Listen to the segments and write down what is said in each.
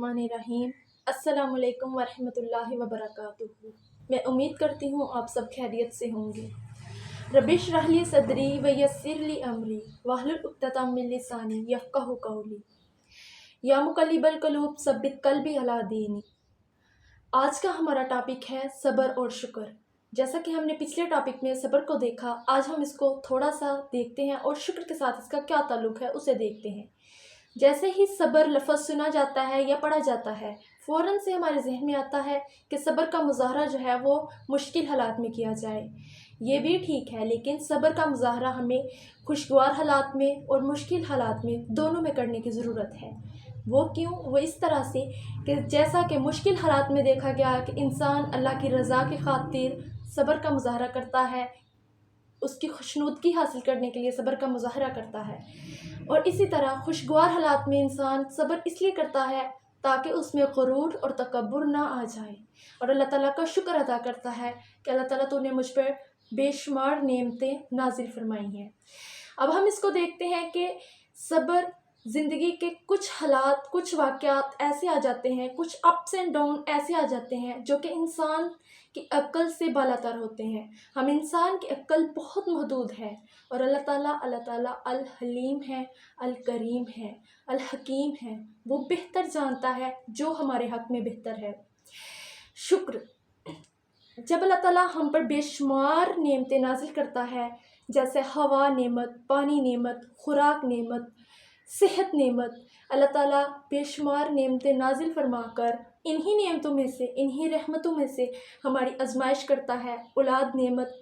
बिस्मिल्लाहिर्रहमानिर्रहीम। अस्सलाम वालेकुम वरहमतुल्लाहि वबरकातुहू। मैं उम्मीद करती हूँ आप सब खैरियत से होंगे। रबिश रहली सदरी व यस्सिरली अमरी वहलुल उक़्दतम मिन लिसानी यफ़क़हू क़ौली। या मुक़ल्लिबल क़ुलूब सब्बित क़ल्बी अला दीनी। आज का हमारा टॉपिक है सब्र और शुक्र। जैसा कि हमने पिछले टॉपिक में सब्र को देखा, आज हम इसको थोड़ा सा देखते हैं और शुक्र के साथ इसका क्या ताल्लुक़ है उसे देखते हैं। जैसे ही सब्र लफ्ज़ सुना जाता है या पढ़ा जाता है, फ़ौरन से हमारे जहन में आता है कि सब्र का मुज़ाहरा जो है वो मुश्किल हालात में किया जाए। ये भी ठीक है, लेकिन सब्र का मुज़ाहरा हमें खुशगवार हालात में और मुश्किल हालात में दोनों में करने की ज़रूरत है। वो क्यों? वो इस तरह से कि जैसा कि मुश्किल हालात में देखा गया कि इंसान अल्लाह की रज़ा की खातिर सब्र का मुज़ाहरा करता है, उसकी खुशनुदगी हासिल करने के लिए सब्र का मुज़ाहरा करता है, और इसी तरह खुशगवार हालात में इंसान सब्र इसलिए करता है ताकि उसमें गुरूर और तकब्बुर ना आ जाए, और अल्लाह ताला का शुक्र अदा करता है कि अल्लाह ताला तूने मुझ पर बेशुमार नेमतें नाजिल फरमाई हैं। अब हम इसको देखते हैं कि सब्र ज़िंदगी के कुछ हालात, कुछ वाक़यात ऐसे आ जाते हैं, कुछ अप्स एंड डाउन ऐसे आ जाते हैं जो कि इंसान की अक्ल से बालातर होते हैं। हम इंसान की अक्ल बहुत महदूद है, और अल्लाह ताला अल हलीम है, अल करीम है, अल हकीम है। वो बेहतर जानता है जो हमारे हक़ में बेहतर है। शुक्र, जब अल्लाह ताला हम पर बेशुमार नेमतें नाजिल करता है, जैसे हवा नेमत, पानी नेमत, खुराक नेमत, सेहत नेमत, अल्लाह ताला बेशुमार नेमतें नाजिल फरमा कर इन्हीं नेमतों में से, इन्हीं रहमतों में से हमारी आजमाइश करता है। औलाद नेमत,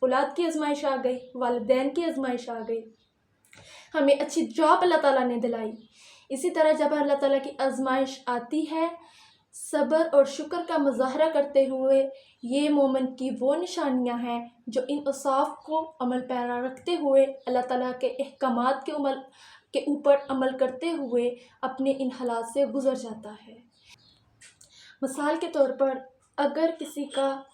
औलाद की आजमाइश आ गई, वालिदैन की आजमाइश आ गई, हमें अच्छी जॉब अल्लाह ताला ने दिलाई। इसी तरह जब अल्लाह ताला की आजमाइश आती है, सब्र और शुक्र का मुज़ाहरा करते हुए, ये मोमिन की वो निशानियां हैं जो इन औसाफ को अमल पैरा रखते हुए अल्लाह ताला के अहकामात के ऊपर अमल करते हुए अपने इन हालात से गुज़र जाता है। मिसाल के तौर पर, अगर किसी का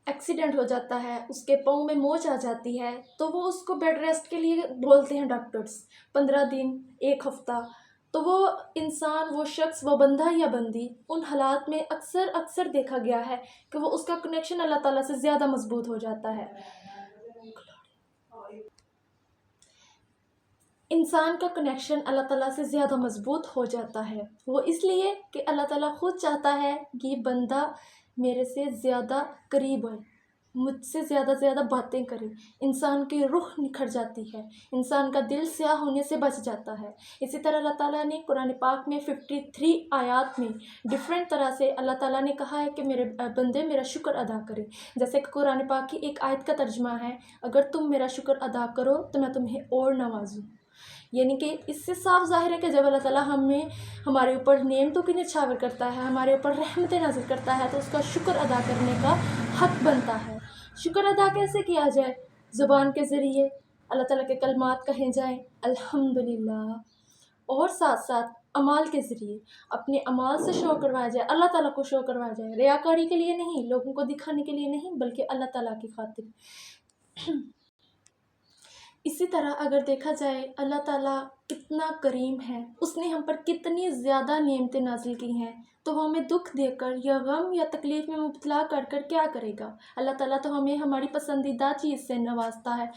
एक्सीडेंट हो जाता है, उसके पाँव में मोच आ जाती है, तो वो उसको बेड रेस्ट के लिए बोलते हैं डॉक्टर्स, 15 दिन, 1 हफ़्ता। तो वो इंसान, वो शख्स, वो बंदा या बंदी उन हालात में अक्सर देखा गया है कि वो उसका कनेक्शन अल्लाह ताला से ज़्यादा मजबूत हो जाता है। इंसान का कनेक्शन अल्लाह ताला से ज़्यादा मजबूत हो जाता है। वो इसलिए कि अल्लाह ताला ख़ुद चाहता है कि बंदा मेरे से ज़्यादा करीब आए, मुझसे ज़्यादा बातें करे। इंसान की रूह निखर जाती है, इंसान का दिल स्याह होने से बच जाता है। इसी तरह अल्लाह ताला ने कुरान पाक में 53 आयात में डिफरेंट तरह से अल्लाह ताला ने कहा है कि मेरे बंदे मेरा शुक्र अदा करें। जैसे कि कुरान पाक की एक आयत का तर्जमा है, अगर तुम मेरा शुक्र अदा करो तो मैं तुम्हें और नवाजूँ। यानी कि इससे साफ ज़ाहिर है कि जब अल्लाह ताला हमारे ऊपर नेमतों की निछावर करता है, हमारे ऊपर रहमतें नाज़िल करता है, तो उसका शुक्र अदा करने का हक़ बनता है। शुक्र अदा कैसे किया जाए? ज़ुबान के ज़रिए अल्लाह ताला के कलमात कहे जाएँ, अल्हम्दुलिल्लाह, और साथ साथ अमाल के ज़रिए अपने अमाल से शो करवाया जाए, अल्लाह ताला को शो करवाया जाए। रियाकारी के लिए नहीं, लोगों को दिखाने के लिए नहीं, बल्कि अल्लाह ताला की खातिर। इसी तरह अगर देखा जाए, अल्लाह ताला कितना करीम है, उसने हम पर कितनी ज़्यादा नेमतें नाजिल की हैं, तो वो हमें दुख देकर या गम या तकलीफ़ में मुब्तला कर कर क्या करेगा? अल्लाह ताला तो हमें हमारी पसंदीदा चीज़ से नवाजता है,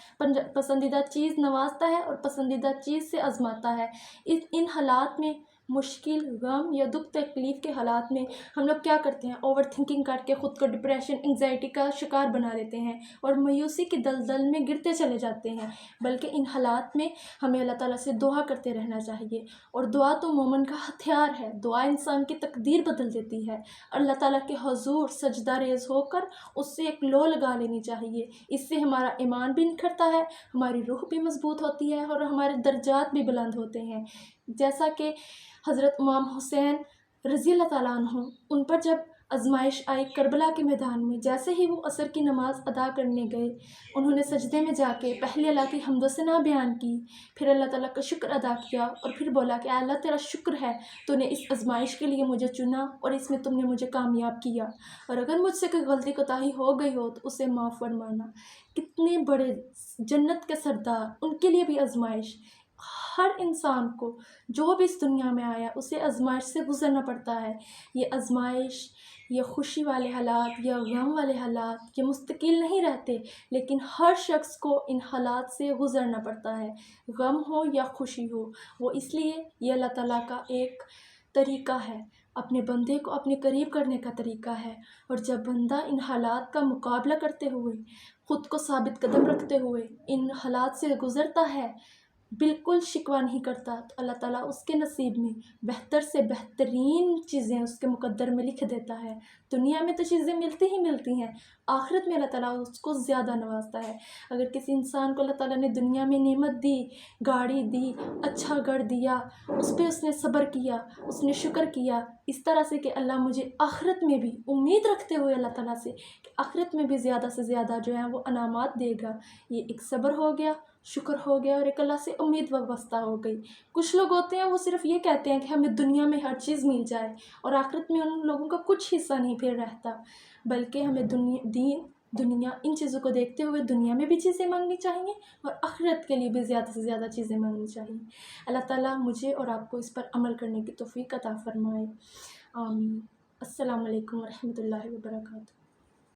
पसंदीदा चीज़ नवाजता है और पसंदीदा चीज़ से आजमाता है। इन हालात में, मुश्किल, गम या दुख तकलीफ़ के हालात में हम लोग क्या करते हैं? ओवर थिंकिंग करके ख़ुद को डिप्रेशन, एंग्जाइटी का शिकार बना लेते हैं और मायूसी की दलदल में गिरते चले जाते हैं। बल्कि इन हालात में हमें अल्लाह ताला से दुआ करते रहना चाहिए, और दुआ तो मोमिन का हथियार है। दुआ इंसान की तकदीर बदल देती है। अल्लाह ताला के हुज़ूर सजदा रेज़ होकर उससे एक लो लगा लेनी चाहिए। इससे हमारा ईमान भी निखरता है, हमारी रूह भी मजबूत होती है और हमारे दर्जात भी बुलंद होते हैं। जैसा कि हज़रत इमाम हुसैन रज़ी अल्लाह ताला अन्हु, उन पर जब आजमाइश आई करबला के मैदान में, जैसे ही वो असर की नमाज़ अदा करने गए, उन्होंने सजदे में जाके पहले अल्लाह की हम्द व सना बयान की, फिर अल्लाह ताला का शुक्र अदा किया, और फिर बोला कि अल्लाह तेरा शुक्र है, तूने इस आजमाइश के लिए मुझे चुना और इसमें तुमने मुझे कामयाब किया, और अगर मुझसे कोई गलती कोताही हो गई हो तो उसे माफ़ फरमाना। कितने बड़े जन्नत के सरदार, उनके लिए भी आजमाइश, ہر انسان کو جو بھی اس دنیا میں آیا اسے آزمائش سے گزرنا پڑتا ہے۔ یہ آزمائش، یہ خوشی والے حالات یا غم والے حالات یہ مستقل نہیں رہتے، لیکن ہر شخص کو ان حالات سے گزرنا پڑتا ہے، غم ہو یا خوشی ہو۔ وہ اس لیے یہ اللہ تعالیٰ کا ایک طریقہ ہے، اپنے بندے کو اپنے قریب کرنے کا طریقہ ہے۔ اور جب بندہ ان حالات کا مقابلہ کرتے ہوئے، خود کو ثابت قدم رکھتے ہوئے ان حالات سے گزرتا ہے، بالکل شکوہ نہیں کرتا، تو اللہ تعالیٰ اس کے نصیب میں بہتر سے بہترین چیزیں اس کے مقدر میں لکھ دیتا ہے۔ دنیا میں تو چیزیں ملتی ہی ملتی ہیں، آخرت میں اللہ تعالیٰ اس کو زیادہ نوازتا ہے۔ اگر کسی انسان کو اللہ تعالیٰ نے دنیا میں نعمت دی، گاڑی دی، اچھا گھر دیا، اس پہ اس نے صبر کیا، اس نے شکر کیا، اس طرح سے کہ اللہ مجھے آخرت میں بھی، امید رکھتے ہوئے اللہ تعالیٰ سے کہ آخرت میں بھی زیادہ سے زیادہ جو ہے وہ انعامات دے گا، یہ ایک صبر ہو گیا، شکر ہو گیا، اور ایک اللہ سے امید وابستہ ہو گئی۔ کچھ لوگ ہوتے ہیں وہ صرف یہ کہتے ہیں کہ ہمیں دنیا میں ہر چیز مل جائے، اور آخرت میں ان لوگوں کا کچھ حصہ نہیں پھر رہتا، بلکہ ہمیں دنیا ان چیزوں کو دیکھتے ہوئے دنیا میں بھی چیزیں مانگنی چاہیے، اور آخرت کے لیے بھی زیادہ سے زیادہ چیزیں مانگنی چاہیے۔ اللہ تعالیٰ مجھے اور آپ کو اس پر عمل کرنے کی توفیق عطا فرمائے، آمین۔ السلام علیکم ورحمۃ اللہ وبرکاتہ۔